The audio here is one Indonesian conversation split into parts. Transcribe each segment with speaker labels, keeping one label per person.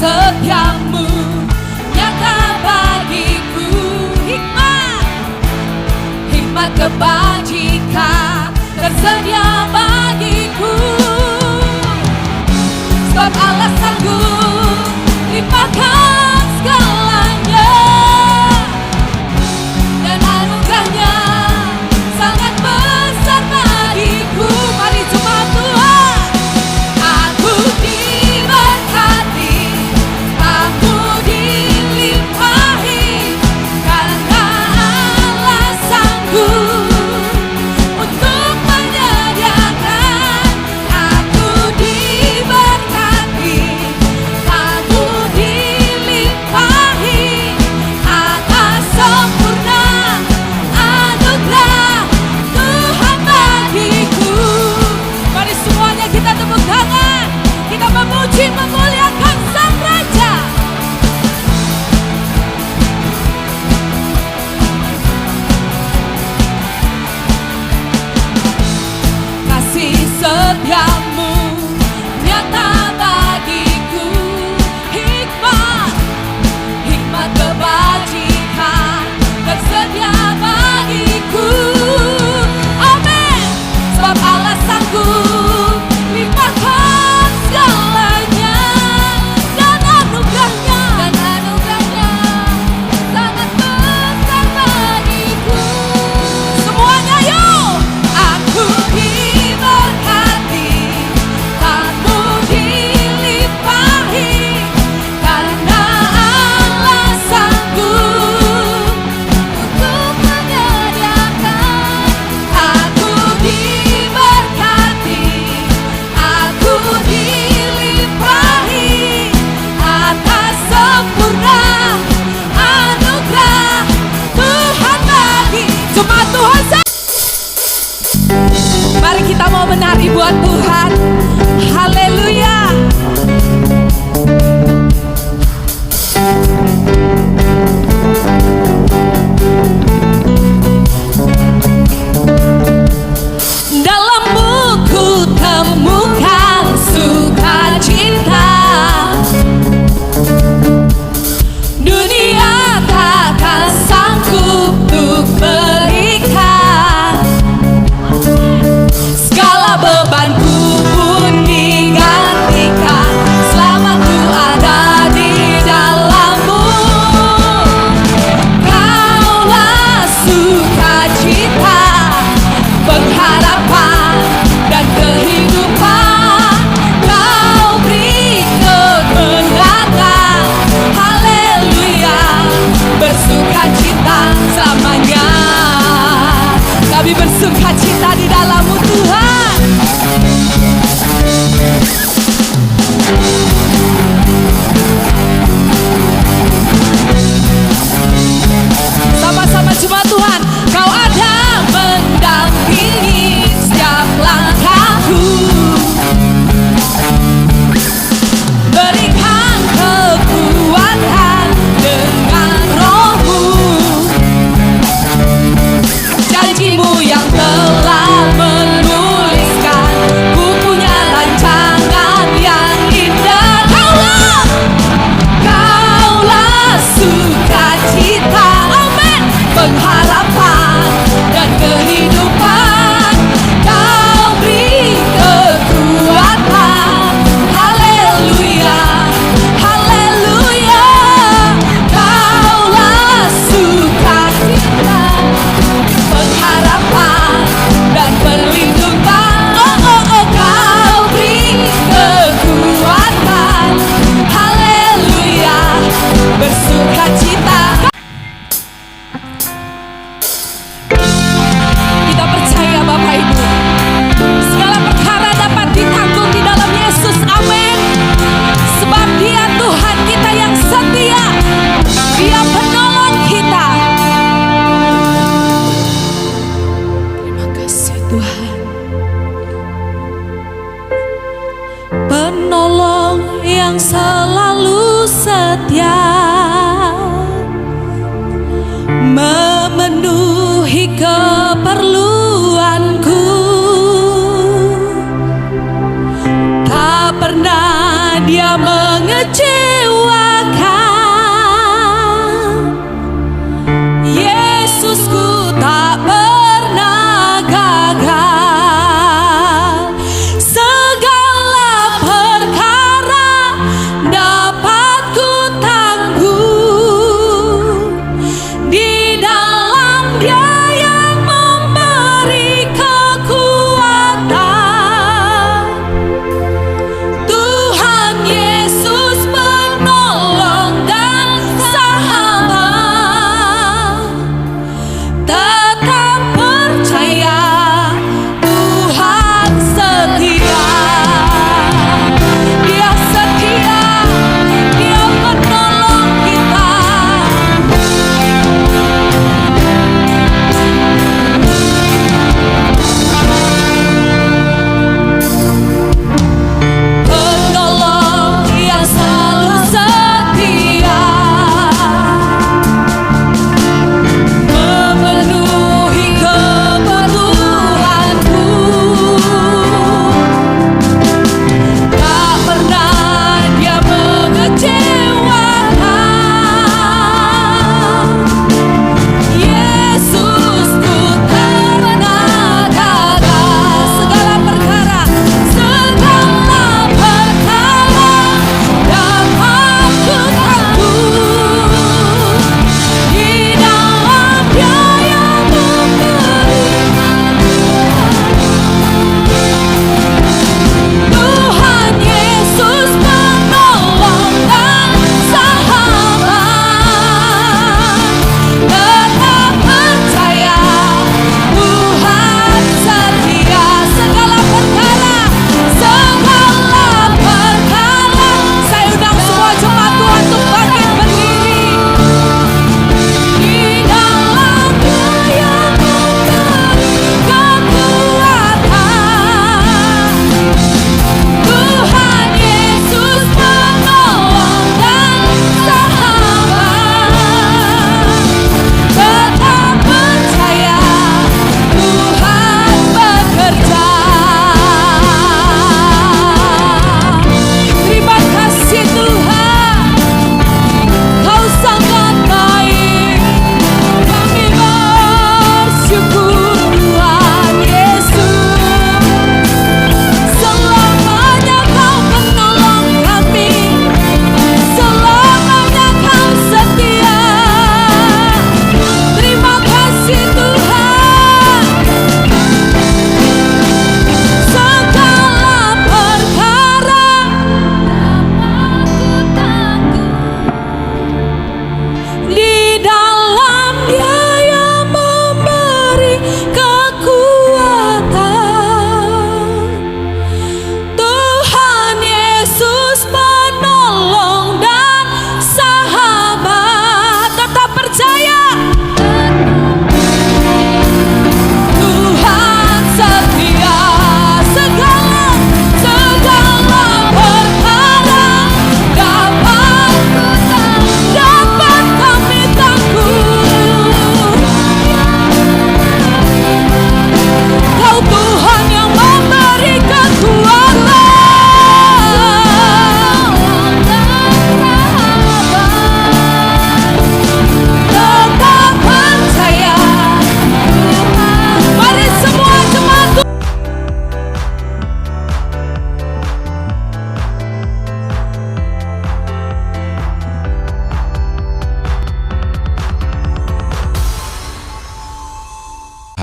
Speaker 1: setiamu nyata bagiku. Hikmat kebajikan tersedia bagiku. Sebab Allah sanggup limpahkan segalanya, dan anugerahnya sangat besar bagiku. Mari jemaat Tuhan, aku diberkati, aku dilimpahi, karena Allah sanggup untuk menyediakan. Aku diberkati, aku dilimpahi, atas sempurna anugerah Tuhan bagiku. Mari semuanya kita tepuk tangan, kita memuji memuliakan Sang Raja. Kasih setiamu nyata bagiku. Hikmat kebajikan tersedia bagiku. Amin. Sebab Allah sanggup limpahkan segalanya, dan anugerahnya sangat besar bagiku. Semuanya yuk. Aku diberkati, aku dilimpahi, karena Allah sanggup untuk menyediakan. Aku diberkati, aku dilimpahi, atas sempurna anugerah Tuhan bagi. Jemaat Tuhan, mari kita mau menari buat Tuhan. Haleluya. Dalam buku temukan sukacita, dunia takkan sanggup untuk berikan. Segala bebanku pun digantikan, selama ku ada di dalammu. Kaulah sukacita, pengharapan dan kehidupan. Kau beri kemenangan. Haleluya, bersukacita selamanya. Kami bersukacita di dalam-Mu Tuhan. Sama-sama jemaat Tuhan, Kau ada mendampingi setiap langkahku. Berikan kekuatan dengan Roh-Mu. Janji-Mu yang telah menuliskan bukunya rancangan yang indah. Kaulah sukacita, amin, pengharapan dan kehidupan. Kau beri kekuatan. Haleluya, haleluya. Kaulah sukacita, pengharapan dan perlindungan. Kau beri kekuatan. Haleluya, bersukacita. Kita percaya Bapak Ibu, segala perkara dapat ditanggung di dalam Yesus. Amin. Sebab Dia Tuhan kita yang setia, Dia penolong kita. Terima kasih Tuhan. Penolong yang selalu setia, memenuhi keperluanku. Tak pernah Dia mengecewakan.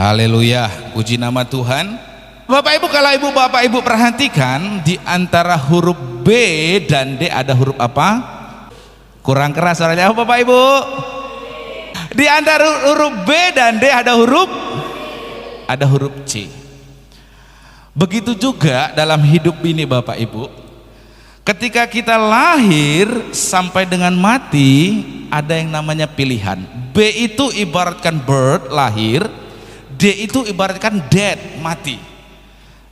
Speaker 2: Haleluya, puji nama Tuhan. Bapak Ibu, kalau Ibu Bapak Ibu perhatikan, di antara huruf B dan D ada huruf apa? Kurang keras suaranya Bapak Ibu. Di antara huruf B dan D ada huruf C. Begitu juga dalam hidup ini Bapak Ibu. Ketika kita lahir sampai dengan mati, ada yang namanya pilihan. B itu ibaratkan birth, lahir. D itu ibaratkan dead, mati.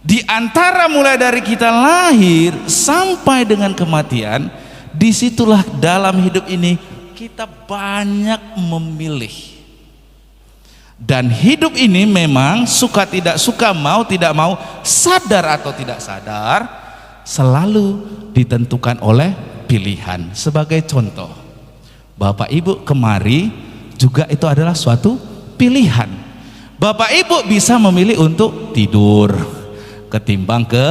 Speaker 2: Di antara mulai dari kita lahir sampai dengan kematian, disitulah dalam hidup ini kita banyak memilih. Dan hidup ini memang suka tidak suka, mau tidak mau, sadar atau tidak sadar, selalu ditentukan oleh pilihan. Sebagai contoh, Bapak Ibu kemari juga itu adalah suatu pilihan. Bapak Ibu bisa memilih untuk tidur ketimbang ke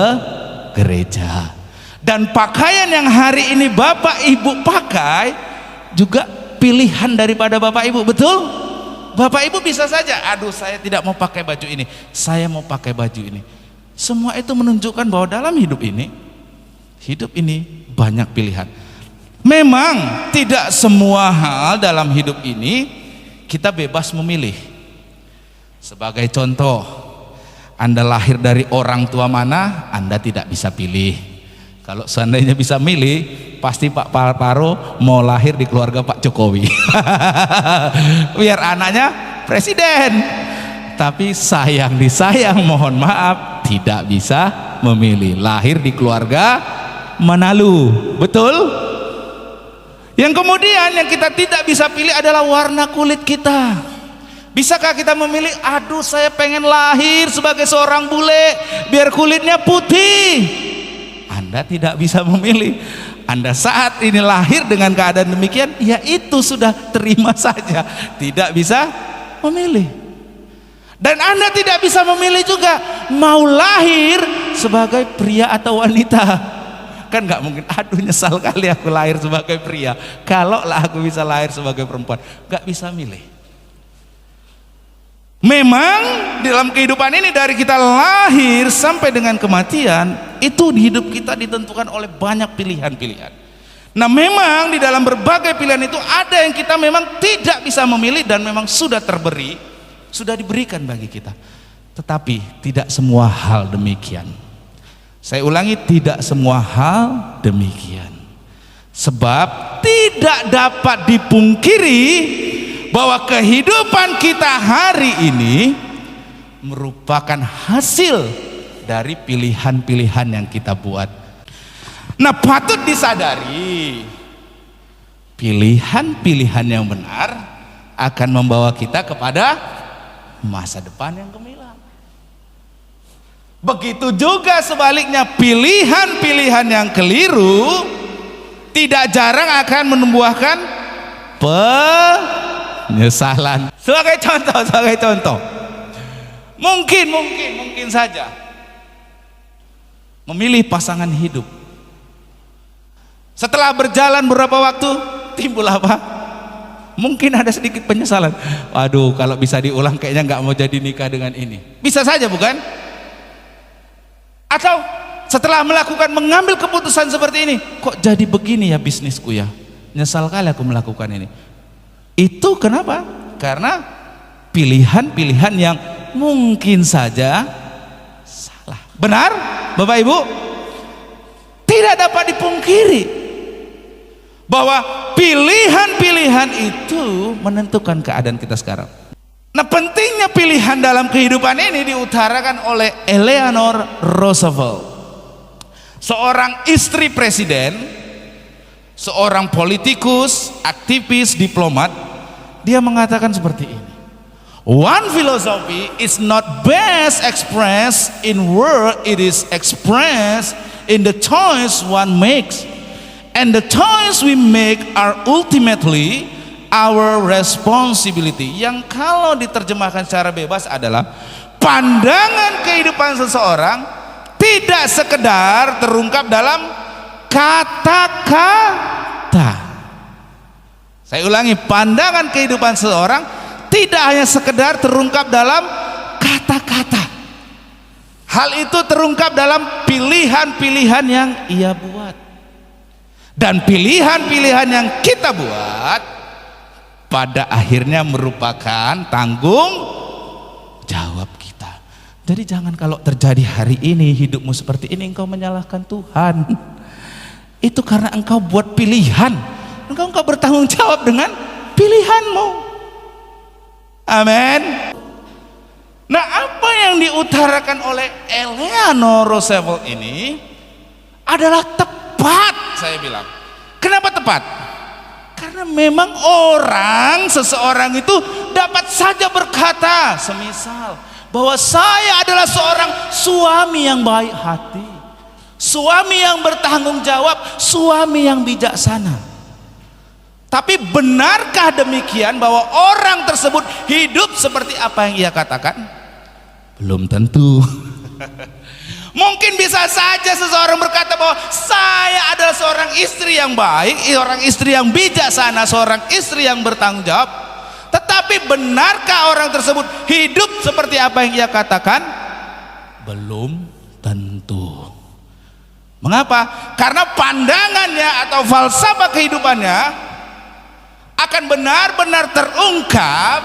Speaker 2: gereja. Dan pakaian yang hari ini Bapak Ibu pakai juga pilihan daripada Bapak Ibu, betul? Bapak Ibu bisa saja, aduh saya tidak mau pakai baju ini, saya mau pakai baju ini. Semua itu menunjukkan bahwa dalam hidup ini banyak pilihan. Memang tidak semua hal dalam hidup ini kita bebas memilih. Sebagai contoh, Anda lahir dari orang tua mana, Anda tidak bisa pilih. Kalau seandainya bisa milih, pasti Pak Paro mau lahir di keluarga Pak Jokowi. Biar anaknya presiden. Tapi sayang disayang, mohon maaf, tidak bisa memilih. Lahir di keluarga Manalu, betul? Yang kemudian yang kita tidak bisa pilih adalah warna kulit kita. Bisakah kita memilih, aduh saya pengen lahir sebagai seorang bule biar kulitnya putih? Anda tidak bisa memilih. Anda saat ini lahir dengan keadaan demikian, ya itu sudah terima saja, tidak bisa memilih. Dan Anda tidak bisa memilih juga mau lahir sebagai pria atau wanita. Kan nggak mungkin, aduh nyesal kali aku lahir sebagai pria, kalau lah aku bisa lahir sebagai perempuan. Nggak bisa milih. Memang dalam kehidupan ini dari kita lahir sampai dengan kematian, itu di hidup kita ditentukan oleh banyak pilihan-pilihan. Nah memang di dalam berbagai pilihan itu ada yang kita memang tidak bisa memilih dan memang sudah diberikan bagi kita. Tetapi tidak semua hal demikian. Saya ulangi, tidak semua hal demikian. Sebab tidak dapat dipungkiri bahwa kehidupan kita hari ini merupakan hasil dari pilihan-pilihan yang kita buat. Nah patut disadari, pilihan-pilihan yang benar akan membawa kita kepada masa depan yang gemilang. Begitu juga sebaliknya, pilihan-pilihan yang keliru tidak jarang akan menumbuhkan penyesalan. Sebagai contoh, mungkin saja memilih pasangan hidup. Setelah berjalan beberapa waktu, timbul apa? Mungkin ada sedikit penyesalan. Waduh, kalau bisa diulang kayaknya nggak mau jadi nikah dengan ini. Bisa saja, bukan? Atau setelah mengambil keputusan seperti ini, kok jadi begini ya bisnisku ya? Nyesal kali aku melakukan ini. Itu kenapa? Karena pilihan-pilihan yang mungkin saja salah. Benar Bapak Ibu? Tidak dapat dipungkiri bahwa pilihan-pilihan itu menentukan keadaan kita sekarang. Nah pentingnya pilihan dalam kehidupan ini diutarakan oleh Eleanor Roosevelt, seorang istri presiden, seorang politikus, aktivis, diplomat. Dia mengatakan seperti ini: one philosophy is not best expressed in word, it is expressed in the choice one makes, and the choice we make are ultimately our responsibility. Yang kalau diterjemahkan secara bebas adalah pandangan kehidupan seseorang tidak sekedar terungkap dalam kata-kata. Saya ulangi, pandangan kehidupan seseorang tidak hanya sekedar terungkap dalam berkata-kata. Hal itu terungkap dalam pilihan-pilihan yang ia buat. Dan pilihan-pilihan yang kita buat pada akhirnya merupakan tanggung jawab kita. Jadi jangan kalau terjadi hari ini hidupmu seperti ini engkau menyalahkan Tuhan. Itu karena engkau buat pilihan. Engkau bertanggung jawab dengan pilihanmu. Amin. Nah, apa yang diutarakan oleh Eleanor Roosevelt ini adalah tepat, saya bilang. Kenapa tepat? Karena memang seseorang itu dapat saja berkata, semisal bahwa saya adalah seorang suami yang baik hati, suami yang bertanggung jawab, suami yang bijaksana. Tapi benarkah demikian bahwa orang tersebut hidup seperti apa yang ia katakan? Belum tentu. Mungkin bisa saja seseorang berkata bahwa saya adalah seorang istri yang baik, seorang istri yang bijaksana, seorang istri yang bertanggung jawab. Tetapi benarkah orang tersebut hidup seperti apa yang ia katakan? Belum tentu. Mengapa? Karena pandangannya atau falsafah kehidupannya akan benar-benar terungkap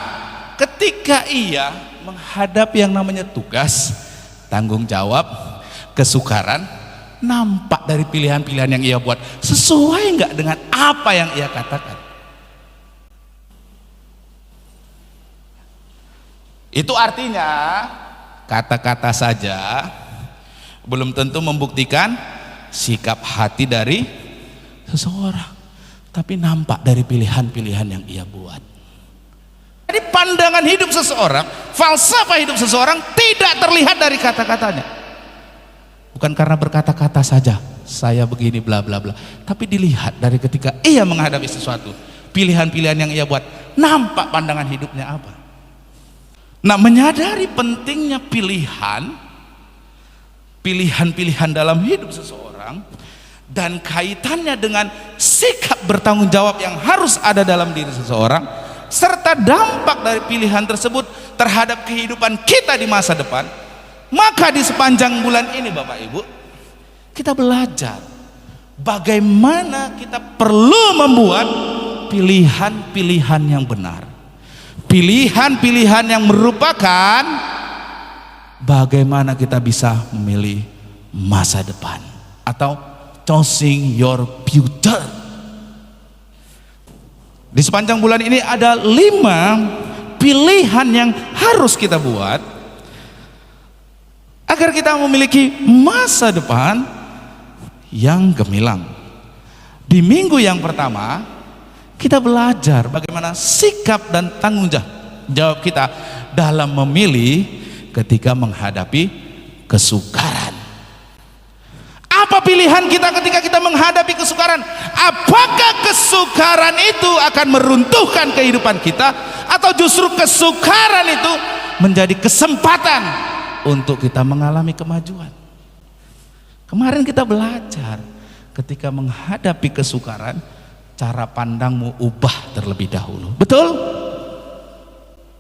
Speaker 2: ketika ia menghadapi yang namanya tugas, tanggung jawab, kesukaran. Nampak dari pilihan-pilihan yang ia buat sesuai nggak dengan apa yang ia katakan. Itu artinya kata-kata saja belum tentu membuktikan sikap hati dari seseorang, tapi nampak dari pilihan-pilihan yang ia buat. Jadi pandangan hidup seseorang, falsafah hidup seseorang tidak terlihat dari kata-katanya. Bukan karena berkata-kata saja, saya begini bla bla bla, tapi dilihat dari ketika ia menghadapi sesuatu, pilihan-pilihan yang ia buat, nampak pandangan hidupnya apa. Nah, menyadari pentingnya pilihan-pilihan dalam hidup seseorang dan kaitannya dengan sikap bertanggung jawab yang harus ada dalam diri seseorang, serta dampak dari pilihan tersebut terhadap kehidupan kita di masa depan, maka di sepanjang bulan ini Bapak Ibu, kita belajar bagaimana kita perlu membuat pilihan-pilihan yang benar, pilihan-pilihan yang merupakan bagaimana kita bisa memilih masa depan atau choosing your future. Di sepanjang bulan ini ada 5 pilihan yang harus kita buat agar kita memiliki masa depan yang gemilang. Di minggu yang pertama kita belajar bagaimana sikap dan tanggung jawab kita dalam memilih ketika menghadapi kesukaran. Apa pilihan kita ketika kita menghadapi kesukaran? Apakah kesukaran itu akan meruntuhkan kehidupan kita, atau justru kesukaran itu menjadi kesempatan untuk kita mengalami kemajuan? Kemarin kita belajar ketika menghadapi kesukaran, cara pandangmu ubah terlebih dahulu. Betul?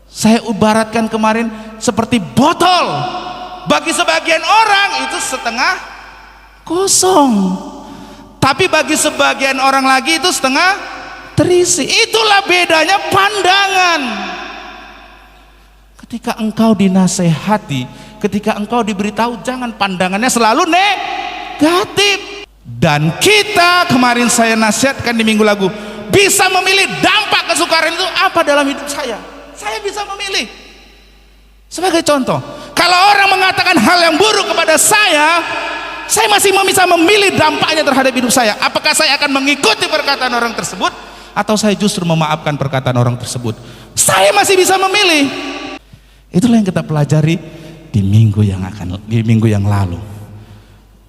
Speaker 2: Saya ibaratkan kemarin seperti botol. Bagi sebagian orang itu setengah kosong, tapi bagi sebagian orang lagi itu setengah terisi. Itulah bedanya pandangan. Ketika engkau dinasehati, ketika engkau diberitahu, jangan pandangannya selalu negatif. Dan kita kemarin saya nasihatkan di minggu lalu, bisa memilih dampak kesukaran itu apa dalam hidup saya. Saya bisa memilih. Sebagai contoh, kalau orang mengatakan hal yang buruk kepada saya masih bisa memilih dampaknya terhadap hidup saya. Apakah saya akan mengikuti perkataan orang tersebut, atau saya justru memaafkan perkataan orang tersebut? Saya masih bisa memilih. Itulah yang kita pelajari di minggu yang lalu.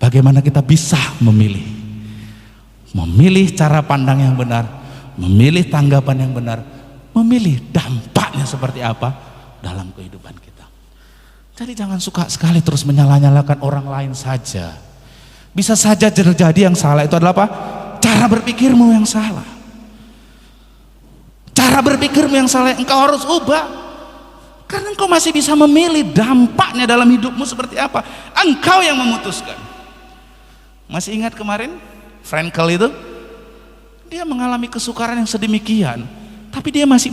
Speaker 2: Bagaimana kita bisa memilih cara pandang yang benar, memilih tanggapan yang benar, memilih dampaknya seperti apa dalam kehidupan kita. Jadi jangan suka sekali terus menyalah-nyalakan orang lain saja. Bisa saja terjadi yang salah itu adalah apa? Cara berpikirmu yang salah. Cara berpikirmu yang salah, engkau harus ubah. Karena engkau masih bisa memilih dampaknya dalam hidupmu seperti apa. Engkau yang memutuskan. Masih ingat kemarin Frankel itu? Dia mengalami kesukaran yang sedemikian, tapi dia masih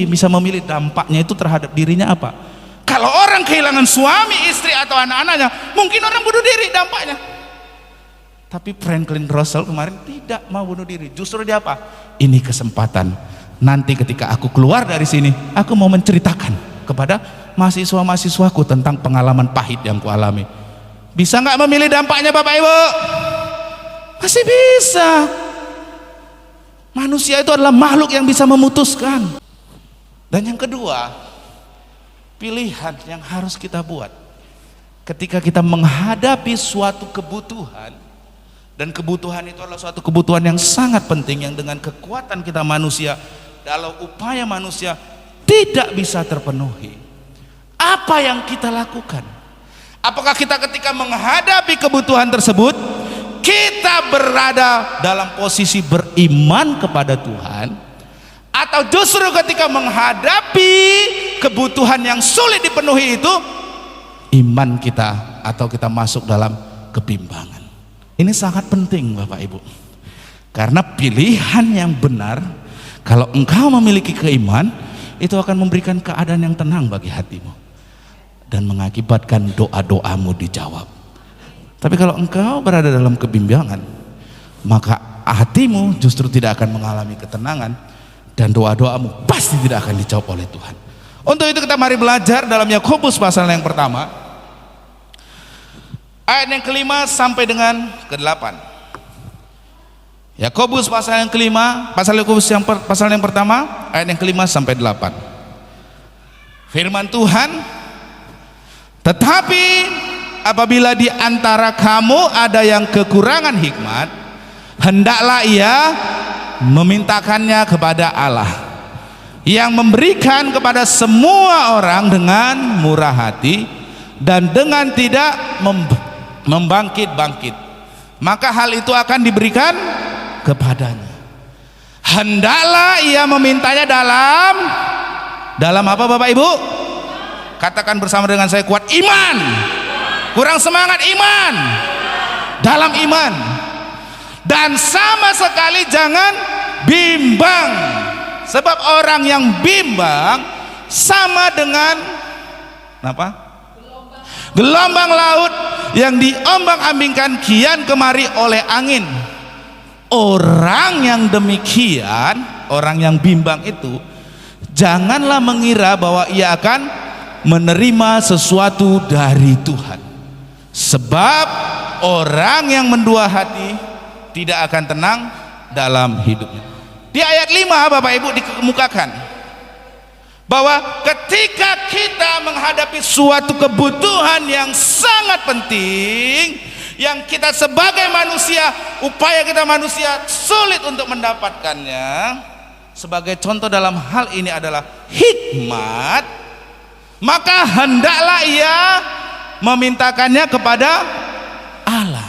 Speaker 2: bisa memilih dampaknya itu terhadap dirinya apa. Kalau orang kehilangan suami, istri atau anak-anaknya, mungkin orang bunuh diri dampaknya. Tapi Franklin Russell kemarin tidak mau bunuh diri. Justru dia apa? Ini kesempatan. Nanti ketika aku keluar dari sini, aku mau menceritakan kepada mahasiswa-mahasiswaku tentang pengalaman pahit yang kualami. Bisa nggak memilih dampaknya Bapak Ibu? Masih bisa. Manusia itu adalah makhluk yang bisa memutuskan. Dan yang kedua, pilihan yang harus kita buat ketika kita menghadapi suatu kebutuhan, dan kebutuhan itu adalah suatu kebutuhan yang sangat penting yang dengan kekuatan kita manusia, dalam upaya manusia tidak bisa terpenuhi. Apa yang kita lakukan? Apakah kita ketika menghadapi kebutuhan tersebut kita berada dalam posisi beriman kepada Tuhan, atau justru ketika menghadapi kebutuhan yang sulit dipenuhi itu iman kita, atau kita masuk dalam kebimbangan? Ini sangat penting Bapak Ibu, karena pilihan yang benar, kalau engkau memiliki keiman, itu akan memberikan keadaan yang tenang bagi hatimu dan mengakibatkan doa-doamu dijawab. Tapi kalau engkau berada dalam kebimbangan, maka hatimu justru tidak akan mengalami ketenangan, dan doa-doamu pasti tidak akan dijawab oleh Tuhan. Untuk itu kita mari belajar dalam Yakobus pasal yang pertama, ayat yang kelima sampai dengan ke-8. Yakobus pasal yang kelima, pasal yang pertama, ayat yang kelima sampai 8. Firman Tuhan, tetapi apabila di antara kamu ada yang kekurangan hikmat, hendaklah ia memintakannya kepada Allah, yang memberikan kepada semua orang dengan murah hati dan dengan tidak membangkit-bangkit, maka hal itu akan diberikan kepadanya. Hendaklah ia memintanya dalam apa Bapak Ibu? Katakan bersama dengan saya kuat, iman. Kurang semangat, iman. Dalam iman. Dan sama sekali jangan bimbang, sebab orang yang bimbang sama dengan apa? Gelombang laut yang diombang-ambingkan kian kemari oleh angin. Orang yang demikian, orang yang bimbang itu, janganlah mengira bahwa ia akan menerima sesuatu dari Tuhan, sebab orang yang mendua hati tidak akan tenang dalam hidupnya. Di ayat 5 Bapak Ibu dikemukakan bahwa ketika kita menghadapi suatu kebutuhan yang sangat penting, yang kita sebagai manusia, upaya kita manusia sulit untuk mendapatkannya, sebagai contoh dalam hal ini adalah hikmat, maka hendaklah ia memintakannya kepada Allah.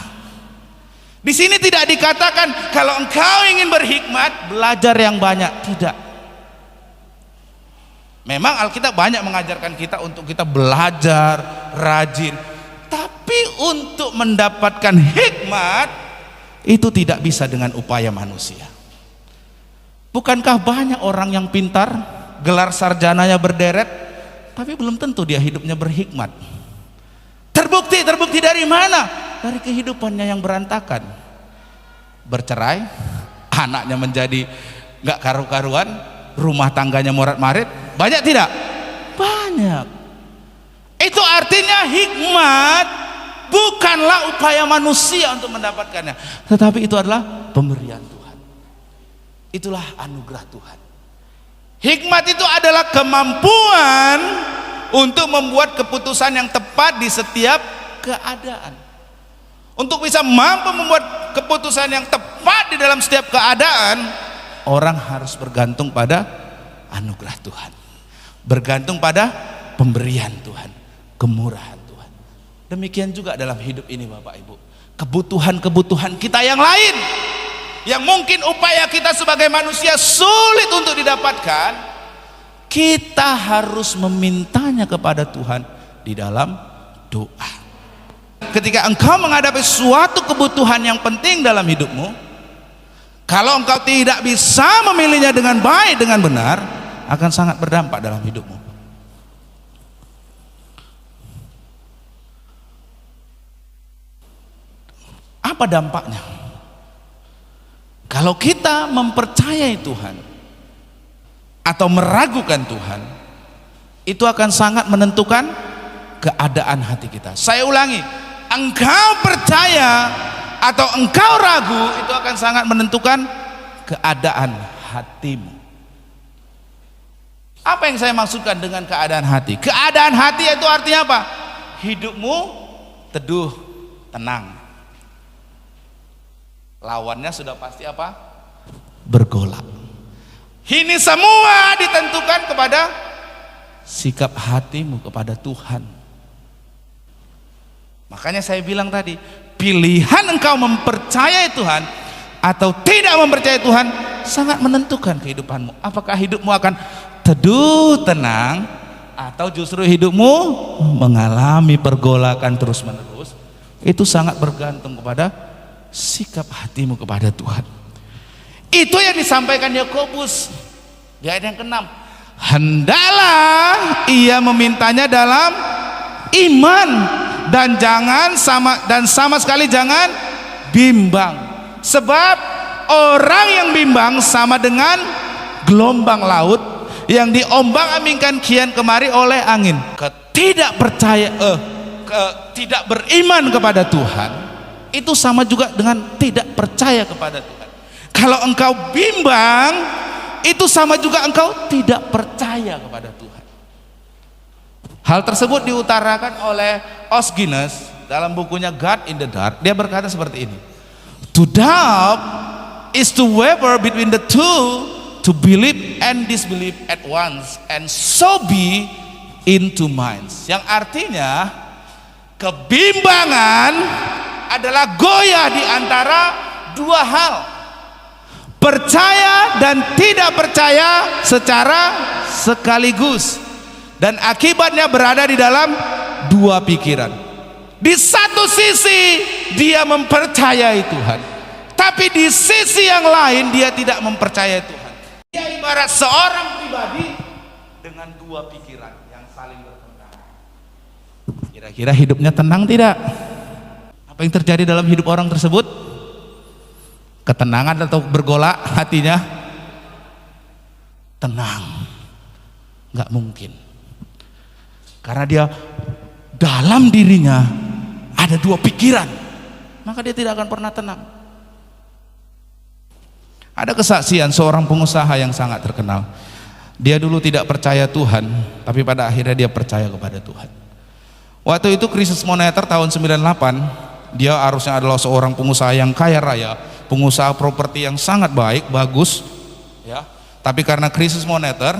Speaker 2: Di sini tidak dikatakan kalau engkau ingin berhikmat, belajar yang banyak, tidak. Memang Alkitab banyak mengajarkan kita untuk kita belajar rajin, tapi untuk mendapatkan hikmat itu tidak bisa dengan upaya manusia. Bukankah banyak orang yang pintar, gelar sarjananya berderet, tapi belum tentu dia hidupnya berhikmat. Terbukti dari mana? Dari kehidupannya yang berantakan. Bercerai, anaknya menjadi gak karu-karuan, rumah tangganya morat-marit. Banyak tidak? Banyak. Itu artinya hikmat bukanlah upaya manusia untuk mendapatkannya, tetapi itu adalah pemberian Tuhan. Itulah anugerah Tuhan. Hikmat itu adalah kemampuan untuk membuat keputusan yang tepat di setiap keadaan. Untuk bisa mampu membuat keputusan yang tepat di dalam setiap keadaan, orang harus bergantung pada anugerah Tuhan, bergantung pada pemberian Tuhan, kemurahan Tuhan. Demikian juga dalam hidup ini Bapak Ibu, kebutuhan-kebutuhan kita yang lain, yang mungkin upaya kita sebagai manusia sulit untuk didapatkan, kita harus memintanya kepada Tuhan di dalam doa. Ketika engkau menghadapi suatu kebutuhan yang penting dalam hidupmu, kalau engkau tidak bisa memilihnya dengan baik, dengan benar, akan sangat berdampak dalam hidupmu. Apa dampaknya? Kalau kita mempercayai Tuhan atau meragukan Tuhan, itu akan sangat menentukan keadaan hati kita. Saya ulangi, engkau percaya atau engkau ragu, itu akan sangat menentukan keadaan hatimu. Apa yang saya maksudkan dengan keadaan hati? Keadaan hati itu artinya apa? Hidupmu teduh, tenang. Lawannya sudah pasti apa? Bergolak. Ini semua ditentukan kepada sikap hatimu kepada Tuhan. Makanya saya bilang tadi, pilihan engkau mempercayai Tuhan atau tidak mempercayai Tuhan sangat menentukan kehidupanmu. Apakah hidupmu akan teduh, tenang, atau justru hidupmu mengalami pergolakan terus-menerus? Itu sangat bergantung kepada sikap hatimu kepada Tuhan. Itu yang disampaikan Yakobus di ayat yang ke-6. Hendaklah ia memintanya dalam iman dan sama sekali jangan bimbang. Sebab orang yang bimbang sama dengan gelombang laut yang diombang-ambingkan kian kemari oleh angin. Tidak beriman kepada Tuhan itu sama juga dengan tidak percaya kepada Tuhan. Kalau engkau bimbang, itu sama juga engkau tidak percaya kepada Tuhan. Hal tersebut diutarakan oleh Os Guinness dalam bukunya God in the Dark. Dia berkata seperti ini: to doubt is to waver between the two, to believe and disbelieve at once, and so be in two minds. Yang artinya kebimbangan adalah goyah di antara dua hal, percaya dan tidak percaya secara sekaligus, dan akibatnya berada di dalam dua pikiran. Di satu sisi dia mempercayai Tuhan, tapi di sisi yang lain dia tidak mempercayai Tuhan. Dia ibarat seorang pribadi dengan dua pikiran yang saling bertentangan. Kira-kira hidupnya tenang tidak? Apa yang terjadi dalam hidup orang tersebut? Ketenangan atau bergolak hatinya? Tenang. Nggak mungkin. Karena dia dalam dirinya ada dua pikiran, maka dia tidak akan pernah tenang. Ada kesaksian seorang pengusaha yang sangat terkenal. Dia dulu tidak percaya Tuhan, tapi pada akhirnya dia percaya kepada Tuhan. Waktu itu krisis moneter tahun 98. Dia harusnya adalah seorang pengusaha yang kaya raya, pengusaha properti yang sangat baik, bagus, ya. Tapi karena krisis moneter,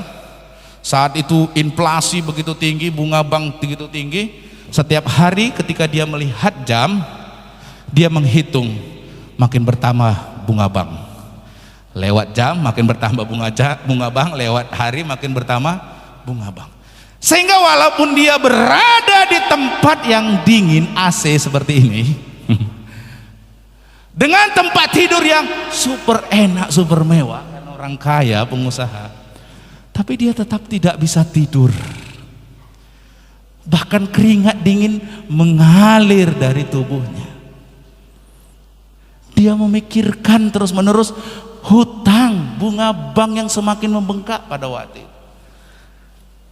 Speaker 2: saat itu inflasi begitu tinggi, bunga bank begitu tinggi, setiap hari ketika dia melihat jam, dia menghitung makin bertambah bunga bank. Lewat jam makin bertambah bunga bank, lewat hari makin bertambah bunga bank. Sehingga walaupun dia berada di tempat yang dingin, AC seperti ini, dengan tempat tidur yang super enak, super mewah, kan orang kaya, pengusaha, tapi dia tetap tidak bisa tidur. Bahkan keringat dingin mengalir dari tubuhnya. Dia memikirkan terus-menerus hutang, bunga bank yang semakin membengkak pada waktu itu.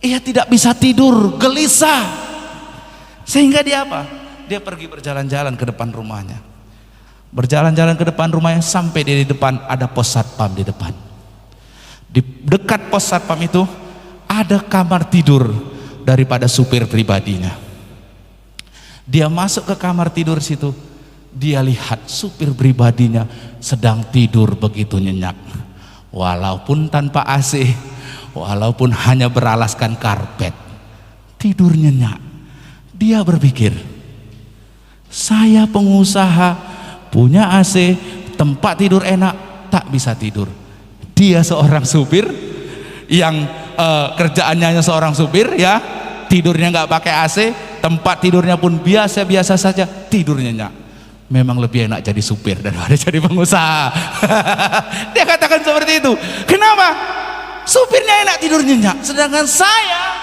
Speaker 2: Ia tidak bisa tidur, gelisah. Sehingga dia apa? Dia pergi berjalan-jalan ke depan rumahnya. Berjalan-jalan ke depan rumahnya sampai di depan ada pos satpam di depan. Di dekat pos satpam itu ada kamar tidur daripada supir pribadinya. Dia masuk ke kamar tidur situ. Dia lihat supir pribadinya sedang tidur begitu nyenyak. Walaupun tanpa AC, walaupun hanya beralaskan karpet, tidur nyenyak. Dia berpikir, saya pengusaha, punya AC, tempat tidur enak, tak bisa tidur. Dia seorang supir yang kerjaannya hanya seorang supir ya, tidurnya nggak pakai AC, tempat tidurnya pun biasa-biasa saja, tidurnya nyenyak. Memang lebih enak jadi supir daripada jadi pengusaha. Dia katakan seperti itu. Kenapa? Supirnya enak, tidur nyenyak, sedangkan saya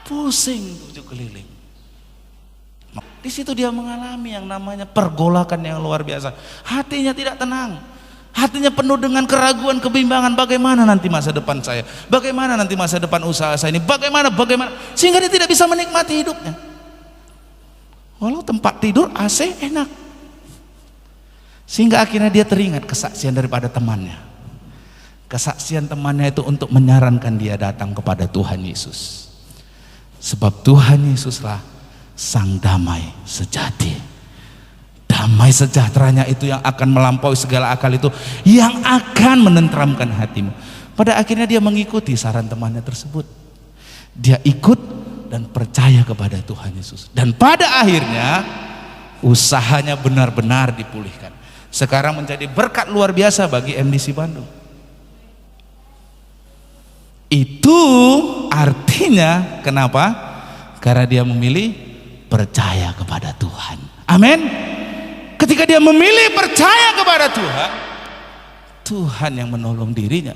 Speaker 2: pusing tujuh keliling. Di situ dia mengalami yang namanya pergolakan yang luar biasa. Hatinya tidak tenang, hatinya penuh dengan keraguan, kebimbangan. Bagaimana nanti masa depan saya? Bagaimana nanti masa depan usaha saya ini? Bagaimana? Sehingga dia tidak bisa menikmati hidupnya. Walau tempat tidur AC enak. Sehingga akhirnya dia teringat kesaksian daripada temannya. Kesaksian temannya itu untuk menyarankan dia datang kepada Tuhan Yesus. Sebab Tuhan Yesuslah sang damai sejati. Damai sejahteranya itu yang akan melampaui segala akal itu, yang akan menenteramkan hatimu. Pada akhirnya dia mengikuti saran temannya tersebut. Dia ikut dan percaya kepada Tuhan Yesus. Dan pada akhirnya usahanya benar-benar dipulihkan. Sekarang menjadi berkat luar biasa bagi MDC Bandung. Itu artinya kenapa? Karena dia memilih percaya kepada Tuhan. Amin. Ketika dia memilih percaya kepada Tuhan, Tuhan yang menolong dirinya.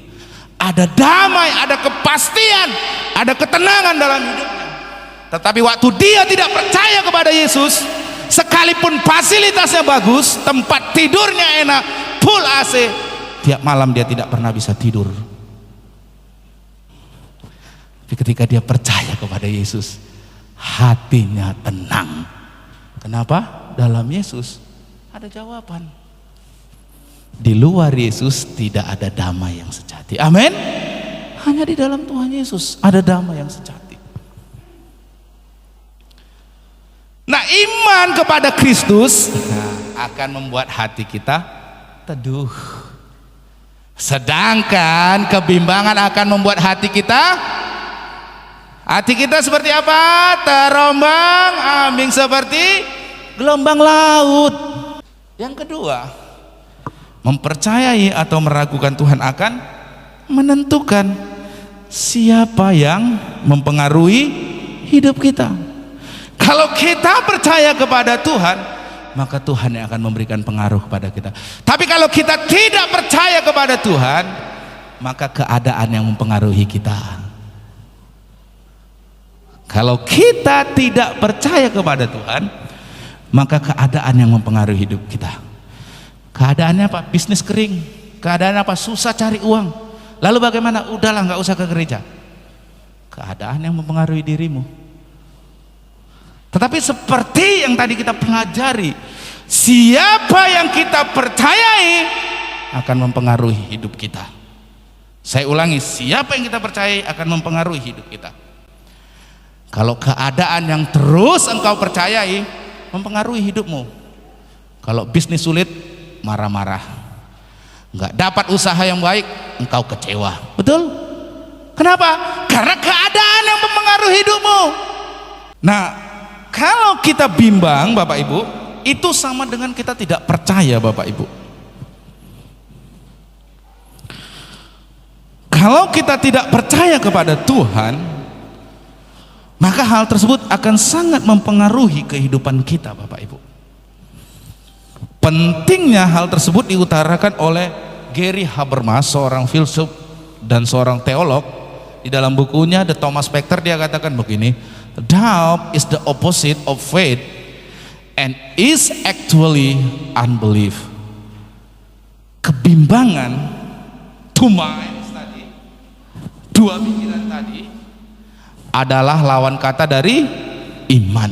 Speaker 2: Ada damai, ada kepastian, ada ketenangan dalam hidupnya. Tetapi waktu dia tidak percaya kepada Yesus, sekalipun fasilitasnya bagus, tempat tidurnya enak, full AC, tiap malam dia tidak pernah bisa tidur. Tapi ketika dia percaya kepada Yesus, hatinya tenang. Kenapa? Dalam Yesus ada jawaban. Di luar Yesus tidak ada damai yang sejati. Amin. Hanya di dalam Tuhan Yesus ada damai yang sejati. Nah, iman kepada Kristus akan membuat hati kita teduh. Sedangkan kebimbangan akan membuat hati kita seperti apa? Terombang-ambing seperti gelombang laut. Yang kedua, mempercayai atau meragukan Tuhan akan menentukan siapa yang mempengaruhi hidup kita. Kalau kita percaya kepada Tuhan, maka Tuhan yang akan memberikan pengaruh kepada kita. Tapi kalau kita tidak percaya kepada Tuhan, maka keadaan yang mempengaruhi kita. Kalau kita tidak percaya kepada Tuhan, maka keadaan yang mempengaruhi hidup kita. Keadaannya apa? Bisnis kering. Keadaannya apa? Susah cari uang. Lalu bagaimana? Udahlah, nggak usah ke gereja. Keadaan yang mempengaruhi dirimu. Tetapi seperti yang tadi kita pelajari, siapa yang kita percayai akan mempengaruhi hidup kita. Saya ulangi, siapa yang kita percayai akan mempengaruhi hidup kita. Kalau keadaan yang terus engkau percayai mempengaruhi hidupmu. Kalau bisnis sulit, marah-marah. Nggak dapat usaha yang baik, engkau kecewa. Betul? Kenapa? Karena keadaan yang mempengaruhi hidupmu. Nah, kalau kita bimbang Bapak Ibu, itu sama dengan kita tidak percaya Bapak Ibu. Kalau kita tidak percaya kepada Tuhan, maka hal tersebut akan sangat mempengaruhi kehidupan kita Bapak Ibu. Pentingnya hal tersebut diutarakan oleh Gary Habermas, seorang filsuf dan seorang teolog. Di dalam bukunya The Thomas Factor dia katakan begini, doubt is the opposite of faith and is actually unbelief. Kebimbangan, two minds tadi, dua pikiran tadi adalah lawan kata dari iman.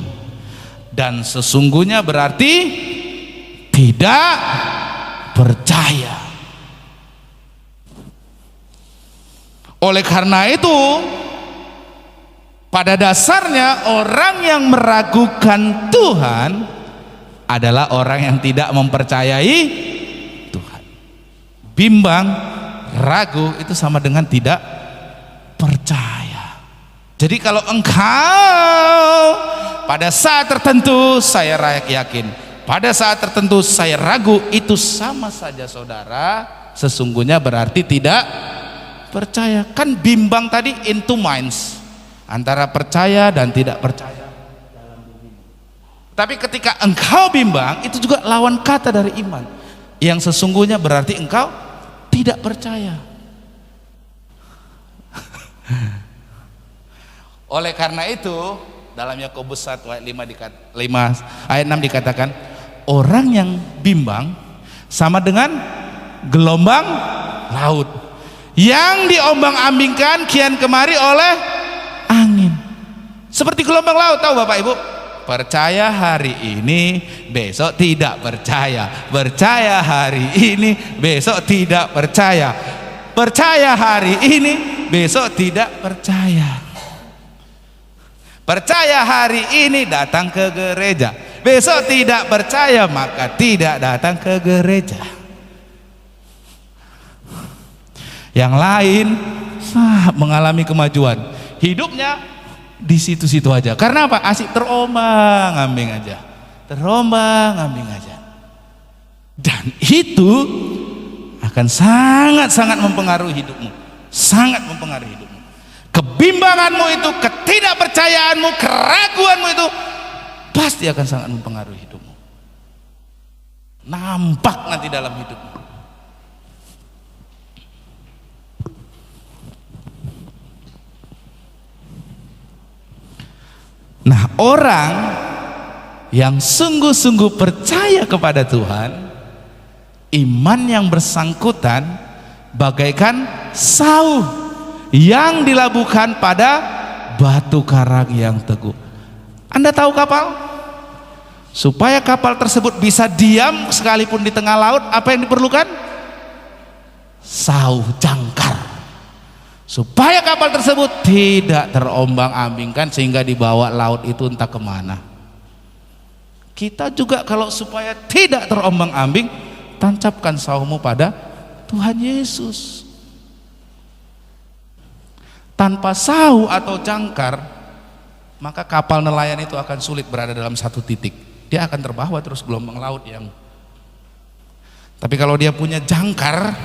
Speaker 2: Dan sesungguhnya berarti tidak percaya. Oleh karena itu, pada dasarnya orang yang meragukan Tuhan adalah orang yang tidak mempercayai Tuhan. Bimbang, ragu itu sama dengan tidak percaya. Jadi kalau engkau pada saat tertentu saya yakin, pada saat tertentu saya ragu, itu sama saja saudara, sesungguhnya berarti tidak percaya. Kan bimbang tadi in two minds, antara percaya dan tidak percaya. Tapi ketika engkau bimbang, itu juga lawan kata dari iman, yang sesungguhnya berarti engkau tidak percaya. Oleh karena itu dalam Yakobus 1 ayat 6 dikatakan, orang yang bimbang sama dengan gelombang laut yang diombang-ambingkan kian kemari oleh angin. Seperti gelombang laut, tahu Bapak Ibu? Percaya hari ini, besok tidak percaya. Percaya hari ini, besok tidak percaya. Percaya hari ini, besok tidak percaya. Percaya hari ini, datang ke gereja. Besok tidak percaya, maka tidak datang ke gereja. Yang lain mengalami kemajuan hidupnya di situ-situ aja. Karena apa? Asik terombang-ambing aja, terombang-ambing aja. Dan itu akan sangat-sangat mempengaruhi hidupmu, sangat mempengaruhi hidupmu. Kebimbanganmu itu, ketidakpercayaanmu, keraguanmu itu pasti akan sangat mempengaruhi hidupmu. Nampak nanti dalam hidupmu. Nah, orang yang sungguh-sungguh percaya kepada Tuhan, iman yang bersangkutan bagaikan sauh yang dilabuhkan pada batu karang yang teguh. Anda tahu kapal? Supaya kapal tersebut bisa diam sekalipun di tengah laut, apa yang diperlukan? Sauh, jangkar. Supaya kapal tersebut tidak terombang-ambingkan sehingga dibawa laut itu entah kemana. Kita juga kalau supaya tidak terombang-ambing, tancapkan sauhmu pada Tuhan Yesus. Tanpa sauh atau jangkar, maka kapal nelayan itu akan sulit berada dalam satu titik. Dia akan terbawa terus gelombang laut yang. Tapi kalau dia punya jangkar,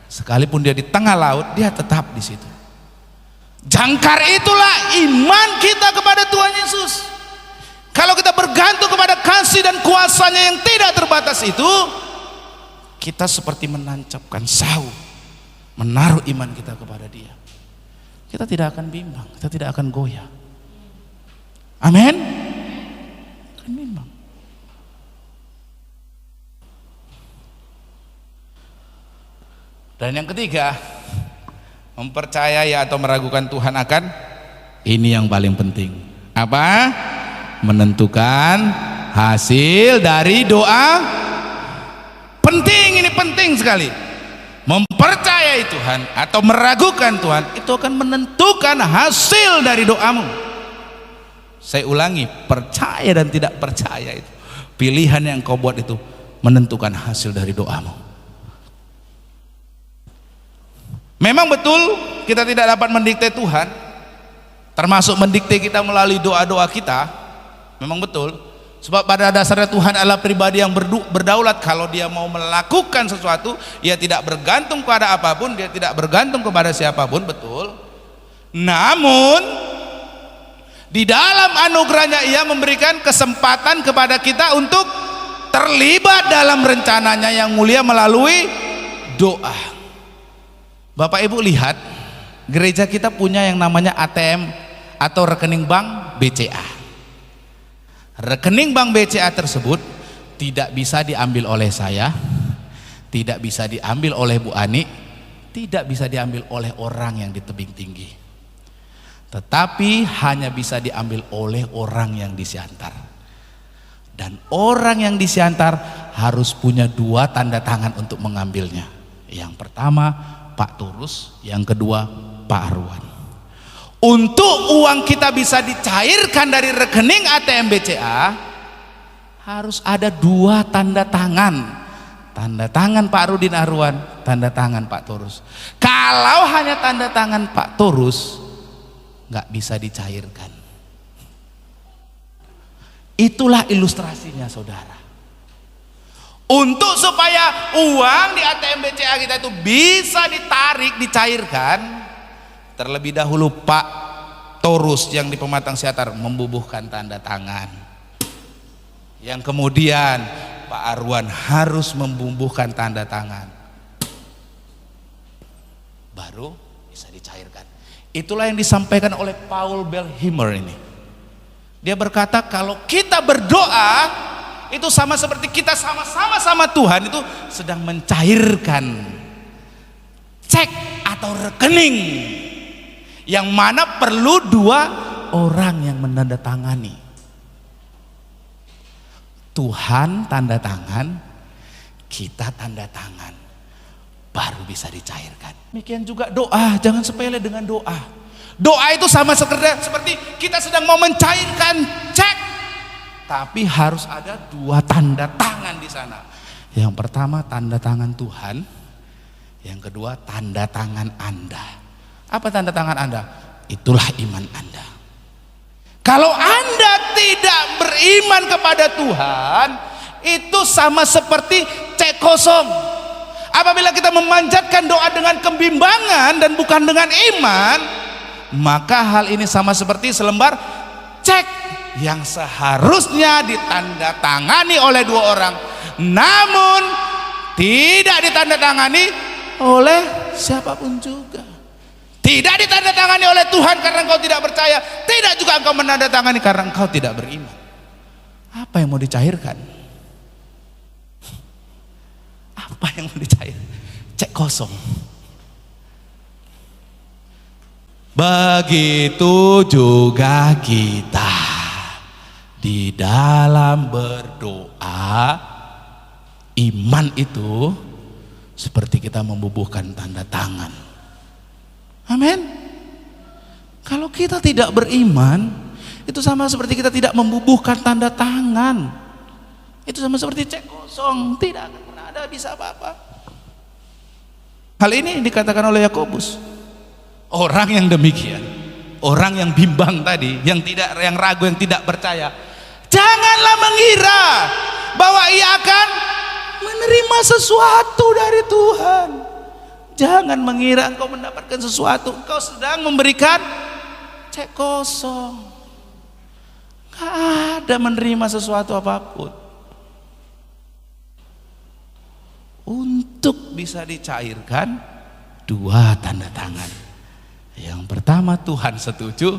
Speaker 2: sekalipun dia di tengah laut, dia tetap di situ. Jangkar itulah iman kita kepada Tuhan Yesus. Kalau kita bergantung kepada kasih dan kuasanya yang tidak terbatas itu, kita seperti menancapkan sauh, menaruh iman kita kepada Dia. Kita tidak akan bimbang, kita tidak akan goyah. Amin. Akan bimbang. Dan yang ketiga, mempercayai atau meragukan Tuhan akan ini yang paling penting. Apa? Menentukan hasil dari doa. Penting, ini penting sekali. Mempercayai Tuhan atau meragukan Tuhan itu akan menentukan hasil dari doamu. Saya ulangi, percaya dan tidak percaya itu, pilihan yang kau buat itu menentukan hasil dari doamu. Memang betul kita tidak dapat mendikte Tuhan, termasuk mendikte kita melalui doa-doa kita. Memang betul, sebab pada dasarnya Tuhan adalah pribadi yang berdaulat. Kalau Dia mau melakukan sesuatu, Ia tidak bergantung kepada apapun, Dia tidak bergantung kepada siapapun, betul. Namun di dalam anugerahnya Ia memberikan kesempatan kepada kita untuk terlibat dalam rencananya yang mulia melalui doa. Bapak Ibu lihat, gereja kita punya yang namanya ATM atau rekening bank BCA. Rekening bank BCA tersebut tidak bisa diambil oleh saya, tidak bisa diambil oleh Bu Ani, tidak bisa diambil oleh orang yang di tebing tinggi, tetapi hanya bisa diambil oleh orang yang disiantar. Dan orang yang disiantar harus punya dua tanda tangan untuk mengambilnya. Yang pertama Pak Turus, yang kedua Pak Arwan. Untuk uang kita bisa dicairkan dari rekening ATM BCA, harus ada dua tanda tangan. Tanda tangan Pak Rudin Arwan, tanda tangan Pak Turus. Kalau hanya tanda tangan Pak Turus, nggak bisa dicairkan. Itulah ilustrasinya, saudara. Untuk supaya uang di ATM BCA kita itu bisa ditarik, dicairkan, terlebih dahulu Pak Torus yang di Pematang Siantar membubuhkan tanda tangan. Yang kemudian Pak Arwan harus membubuhkan tanda tangan. Baru bisa dicairkan. Itulah yang disampaikan oleh Paul Belheimer ini. Dia berkata kalau kita berdoa itu sama seperti kita sama-sama sama Tuhan itu sedang mencairkan cek atau rekening yang mana perlu dua orang yang menandatangani. Tuhan tanda tangan, kita tanda tangan, baru bisa dicairkan. Demikian juga doa, jangan sepele dengan doa. Doa itu sama seperti kita sedang mau mencairkan cek, tapi harus ada dua tanda tangan di sana. Yang pertama tanda tangan Tuhan, yang kedua tanda tangan Anda. Apa tanda tangan Anda? Itulah iman Anda. Kalau Anda tidak beriman kepada Tuhan, itu sama seperti cek kosong. Apabila kita memanjatkan doa dengan kebimbangan dan bukan dengan iman, maka hal ini sama seperti selembar cek yang seharusnya ditandatangani oleh dua orang, namun tidak ditandatangani oleh siapapun juga. Tidak ditandatangani oleh Tuhan karena engkau tidak percaya, tidak juga engkau menandatangani karena engkau tidak beriman. Apa yang mau dicairkan? Apa yang mau dicair? Cek kosong. Begitu juga kita di dalam berdoa, iman itu seperti kita membubuhkan tanda tangan. Amin. Kalau kita tidak beriman, itu sama seperti kita tidak membubuhkan tanda tangan. Itu sama seperti cek kosong, tidak akan pernah ada bisa apa-apa. Hal ini dikatakan oleh Yakobus. Orang yang demikian, orang yang bimbang tadi, yang ragu, yang tidak percaya, janganlah mengira bahwa ia akan menerima sesuatu dari Tuhan. Jangan mengira engkau mendapatkan sesuatu, engkau sedang memberikan cek kosong. Gak ada menerima sesuatu apapun. Untuk bisa dicairkan dua tanda tangan. Yang pertama Tuhan setuju,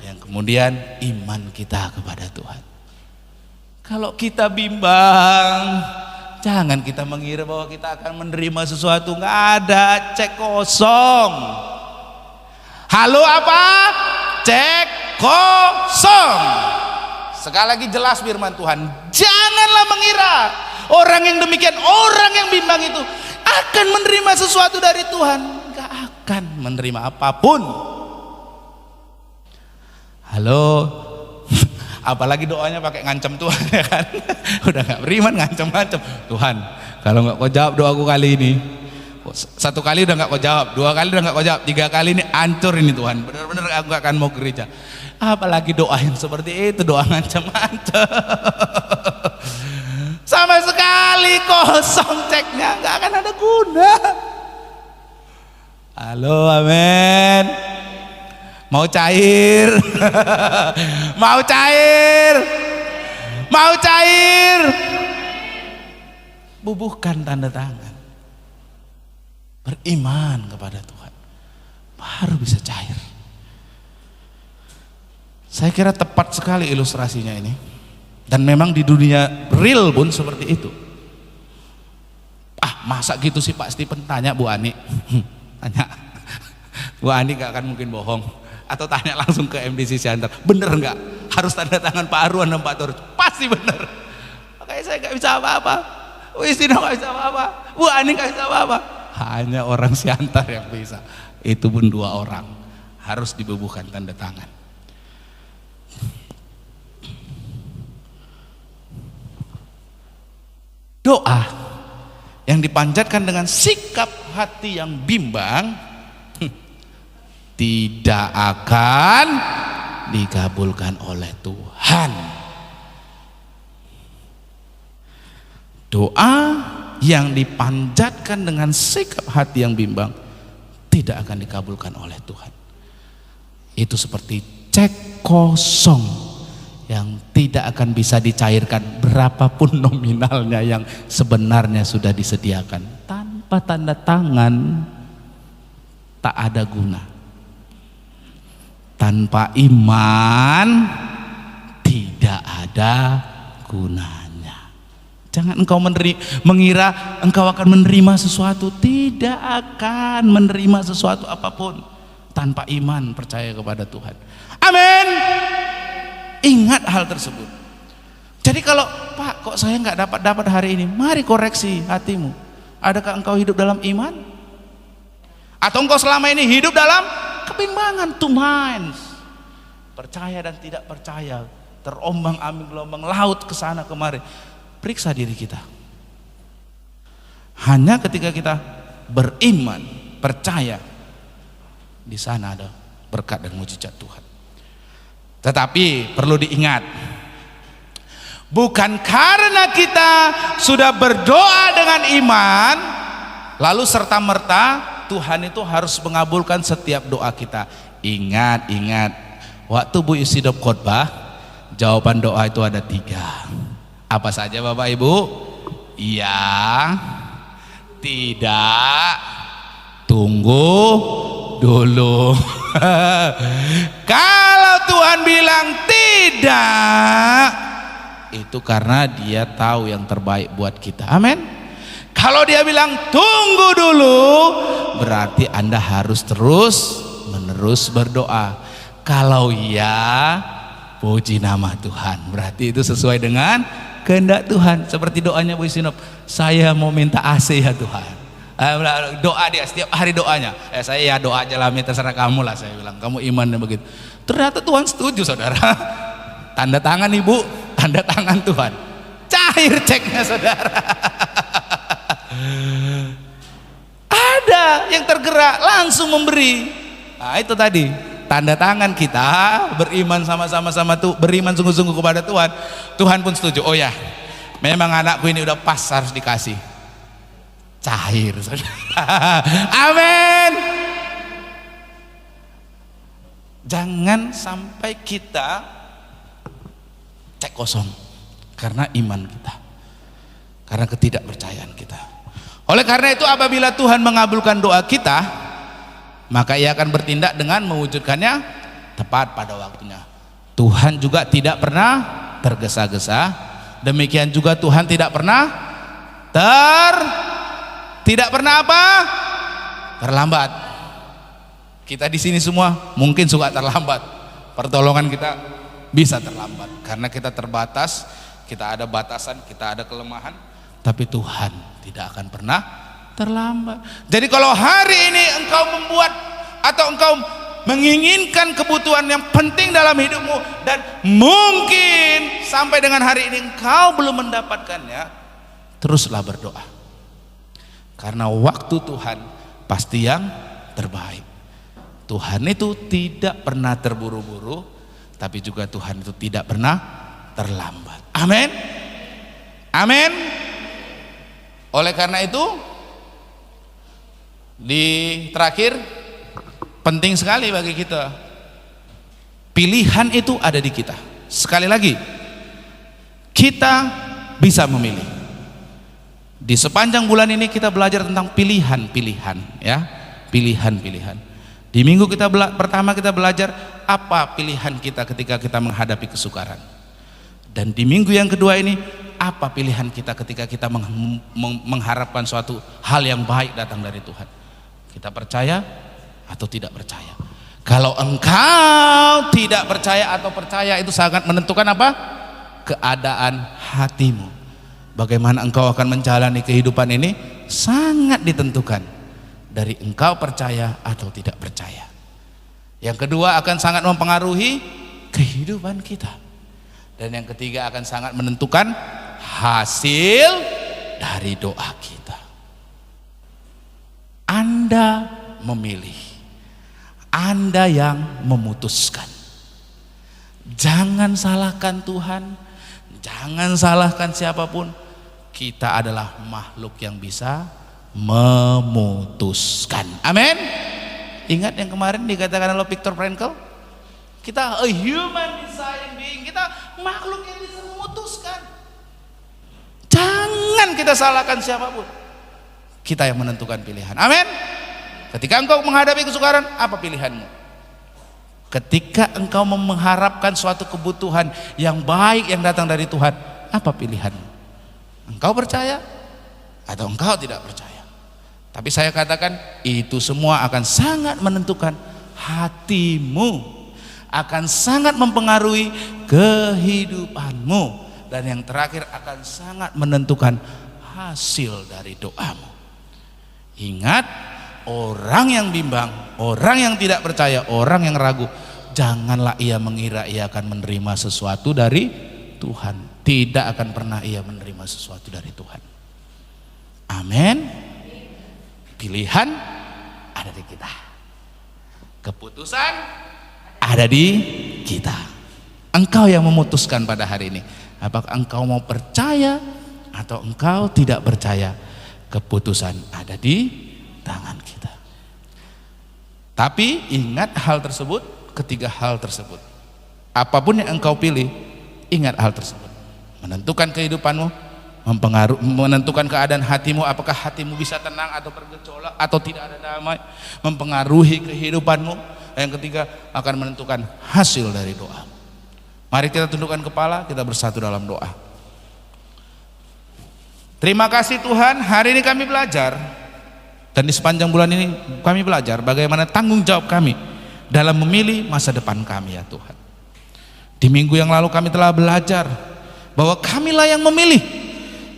Speaker 2: yang kemudian iman kita kepada Tuhan. Kalau kita bimbang, jangan kita mengira bahwa kita akan menerima sesuatu. Nggak ada, cek kosong. Halo apa? Cek kosong. Sekali lagi jelas firman Tuhan, janganlah mengira orang yang demikian, orang yang bimbang itu akan menerima sesuatu dari Tuhan. Nggak akan menerima apapun. Halo, apalagi doanya pakai ngancam Tuhan, ya kan? Udah nggak beriman, ngancam-ngancam Tuhan. Kalau nggak kau jawab doaku kali ini, satu kali udah nggak kau jawab, dua kali udah nggak kau jawab, tiga kali ini hancur ini Tuhan. Benar-benar aku nggak akan mau gereja. Apalagi doa yang seperti itu, doa ngancam-ngancam. Sama sekali kosong ceknya, nggak akan ada guna. Halo, amin. Mau cair? Mau cair? Mau cair? Bubuhkan tanda tangan. Beriman kepada Tuhan, baru bisa cair. Saya kira tepat sekali ilustrasinya ini. Dan memang di dunia real pun seperti itu. Ah, masa gitu sih Pak Stephen? Tanya Bu Ani. Tanya. Bu Ani gak akan mungkin bohong. Atau tanya langsung ke MDC Siantar, bener nggak harus tanda tangan Pak Arwan dan Pak Torus? Pasti bener. Makanya saya nggak bisa apa-apa, Bu Istina nggak bisa apa-apa, Bu Ani nggak bisa apa-apa. Hanya orang Siantar yang bisa. Itu pun dua orang harus dibubuhkan tanda tangan. Doa yang dipanjatkan dengan sikap hati yang bimbang tidak akan dikabulkan oleh Tuhan. Doa yang dipanjatkan dengan sikap hati yang bimbang tidak akan dikabulkan oleh Tuhan. Itu seperti cek kosong yang tidak akan bisa dicairkan berapapun nominalnya yang sebenarnya sudah disediakan. Tanpa tanda tangan tak ada guna. Tanpa iman tidak ada gunanya. Jangan engkau mengira engkau akan menerima sesuatu. Tidak akan menerima sesuatu apapun tanpa iman percaya kepada Tuhan. Amin. Ingat hal tersebut. Jadi kalau Pak, kok saya nggak dapat hari ini, mari koreksi hatimu. Adakah engkau hidup dalam iman? Atau engkau selama ini hidup dalam kebimbangan? Two minds, percaya dan tidak percaya, terombang-ambing gelombang laut ke sana kemari. Periksa diri kita. Hanya ketika kita beriman, percaya, di sana ada berkat dan mujizat Tuhan. Tetapi perlu diingat, bukan karena kita sudah berdoa dengan iman lalu serta-merta Tuhan itu harus mengabulkan setiap doa kita. Ingat, waktu Bu Isidop khotbah, jawaban doa itu ada 3. Apa saja Bapak Ibu? Iya, tidak, tunggu dulu. Kalau Tuhan bilang tidak, itu karena Dia tahu yang terbaik buat kita. Amin. Kalau Dia bilang tunggu dulu, berarti Anda harus terus menerus berdoa. Kalau ya, puji nama Tuhan, berarti itu sesuai dengan kehendak Tuhan. Seperti doanya Bu Sinop, saya mau minta AC ya Tuhan. Doa dia setiap hari doanya. Saya ya doa aja lah, terserah kamu lah, saya bilang. Kamu imannya begitu. Ternyata Tuhan setuju saudara. Tanda tangan Ibu, tanda tangan Tuhan. Cair ceknya saudara. Ada yang tergerak langsung memberi. Nah itu tadi tanda tangan kita beriman sama-sama tuh, beriman sungguh-sungguh kepada Tuhan. Tuhan pun setuju. Oh ya, memang anakku ini udah pas, harus dikasih. Cair. Amin. Jangan sampai kita cek kosong karena iman kita, karena ketidakpercayaan kita. Oleh karena itu apabila Tuhan mengabulkan doa kita, maka Ia akan bertindak dengan mewujudkannya tepat pada waktunya. Tuhan juga tidak pernah tergesa-gesa. Demikian juga Tuhan tidak pernah terlambat. Kita di sini semua mungkin suka terlambat. Pertolongan kita bisa terlambat karena kita terbatas, kita ada batasan, kita ada kelemahan. Tapi Tuhan tidak akan pernah terlambat. Jadi kalau hari ini engkau membuat atau engkau menginginkan kebutuhan yang penting dalam hidupmu dan mungkin sampai dengan hari ini engkau belum mendapatkannya, teruslah berdoa. Karena waktu Tuhan pasti yang terbaik. Tuhan itu tidak pernah terburu-buru, tapi juga Tuhan itu tidak pernah terlambat. Amin. Amin. Oleh karena itu, di terakhir, penting sekali bagi kita, pilihan itu ada di kita. Sekali lagi, kita bisa memilih. Di sepanjang bulan ini kita belajar tentang pilihan-pilihan, ya, pilihan-pilihan. Di minggu pertama kita belajar apa pilihan kita ketika kita menghadapi kesukaran. Dan di minggu yang kedua ini, apa pilihan kita ketika kita mengharapkan suatu hal yang baik datang dari Tuhan. Kita percaya atau tidak percaya. Kalau engkau tidak percaya atau percaya, itu sangat menentukan apa? Keadaan hatimu. Bagaimana engkau akan menjalani kehidupan ini sangat ditentukan dari engkau percaya atau tidak percaya. Yang kedua akan sangat mempengaruhi kehidupan kita. Dan yang ketiga akan sangat menentukan hasil dari doa kita. Anda memilih, Anda yang memutuskan. Jangan salahkan Tuhan, jangan salahkan siapapun. kita adalah makhluk yang bisa memutuskan. Amin. Ingat yang kemarin dikatakan oleh Viktor Frankl, kita a human deciding being, kita makhluk yang bisa memutuskan. Jangan kita salahkan siapapun, kita yang menentukan pilihan. Amin. Ketika engkau menghadapi kesukaran, apa pilihanmu? Ketika engkau mengharapkan suatu kebutuhan yang baik yang datang dari Tuhan, apa pilihanmu? Engkau percaya atau engkau tidak percaya? Tapi saya katakan itu semua akan sangat menentukan hatimu, akan sangat mempengaruhi kehidupanmu, dan yang terakhir akan sangat menentukan hasil dari doamu. Ingat, orang yang bimbang, orang yang tidak percaya, orang yang ragu, janganlah ia mengira ia akan menerima sesuatu dari Tuhan. Tidak akan pernah ia menerima sesuatu dari Tuhan. Amin. Pilihan ada di kita, keputusan ada di kita. Engkau yang memutuskan pada hari ini, apakah engkau mau percaya atau engkau tidak percaya. Keputusan ada di tangan kita. Tapi ingat hal tersebut, ketiga hal tersebut, apapun yang engkau pilih, ingat hal tersebut. Menentukan kehidupanmu, menentukan keadaan hatimu, apakah hatimu bisa tenang atau bergejolak atau tidak ada damai, mempengaruhi kehidupanmu. Yang ketiga akan menentukan hasil dari doa. Mari kita tundukkan kepala, kita bersatu dalam doa. Terima kasih Tuhan, hari ini kami belajar, dan di sepanjang bulan ini kami belajar bagaimana tanggung jawab kami dalam memilih masa depan kami ya Tuhan. Di minggu yang lalu kami telah belajar bahwa kamilah yang memilih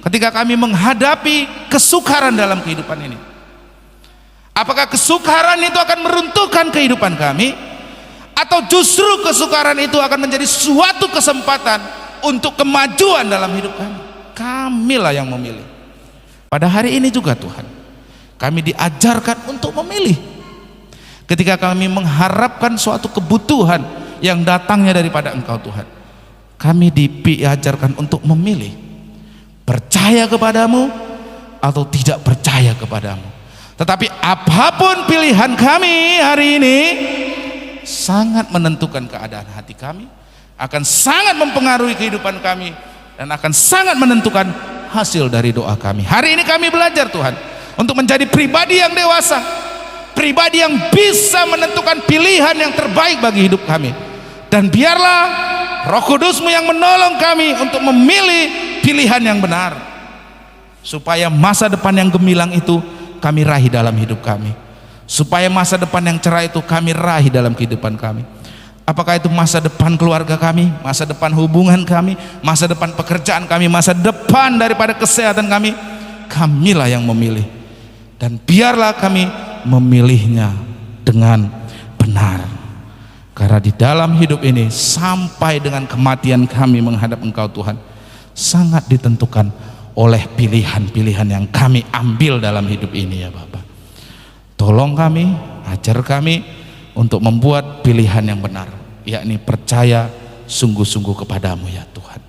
Speaker 2: ketika kami menghadapi kesukaran dalam kehidupan ini. Apakah kesukaran itu akan meruntuhkan kehidupan kami, atau justru kesukaran itu akan menjadi suatu kesempatan untuk kemajuan dalam hidup kami? Kamilah yang memilih. Pada hari ini juga Tuhan, kami diajarkan untuk memilih. Ketika kami mengharapkan suatu kebutuhan yang datangnya daripada Engkau Tuhan, kami diajarkan untuk memilih, percaya kepadamu atau tidak percaya kepadamu. Tetapi apapun pilihan kami hari ini sangat menentukan keadaan hati kami, akan sangat mempengaruhi kehidupan kami, dan akan sangat menentukan hasil dari doa kami. Hari ini kami belajar Tuhan untuk menjadi pribadi yang dewasa, pribadi yang bisa menentukan pilihan yang terbaik bagi hidup kami. Dan biarlah Roh Kudus-Mu yang menolong kami untuk memilih pilihan yang benar, supaya masa depan yang gemilang itu kami raih dalam hidup kami, supaya masa depan yang cerah itu kami raih dalam kehidupan kami. Apakah itu masa depan keluarga kami, masa depan hubungan kami, masa depan pekerjaan kami, masa depan daripada kesehatan kami, kamilah yang memilih. Dan biarlah kami memilihnya dengan benar, karena di dalam hidup ini sampai dengan kematian kami menghadap Engkau Tuhan sangat ditentukan oleh pilihan-pilihan yang kami ambil dalam hidup ini ya Bapak. Tolong kami, ajar kami untuk membuat pilihan yang benar, yakni percaya sungguh-sungguh kepadamu ya Tuhan,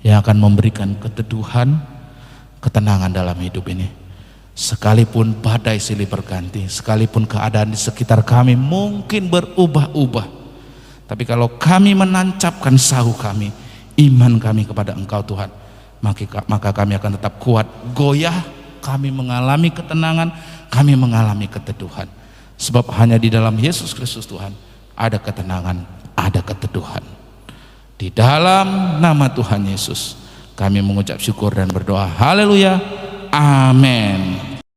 Speaker 2: yang akan memberikan keteduhan, ketenangan dalam hidup ini. Sekalipun badai silih berganti, sekalipun keadaan di sekitar kami mungkin berubah-ubah, tapi kalau kami menancapkan sahu kami, iman kami kepada Engkau Tuhan, maka kami akan tetap kuat. Goyah kami mengalami ketenangan, kami mengalami keteduhan. Sebab hanya di dalam Yesus Kristus Tuhan ada ketenangan, ada keteduhan. Di dalam nama Tuhan Yesus kami mengucap syukur dan berdoa. Haleluya. Amin.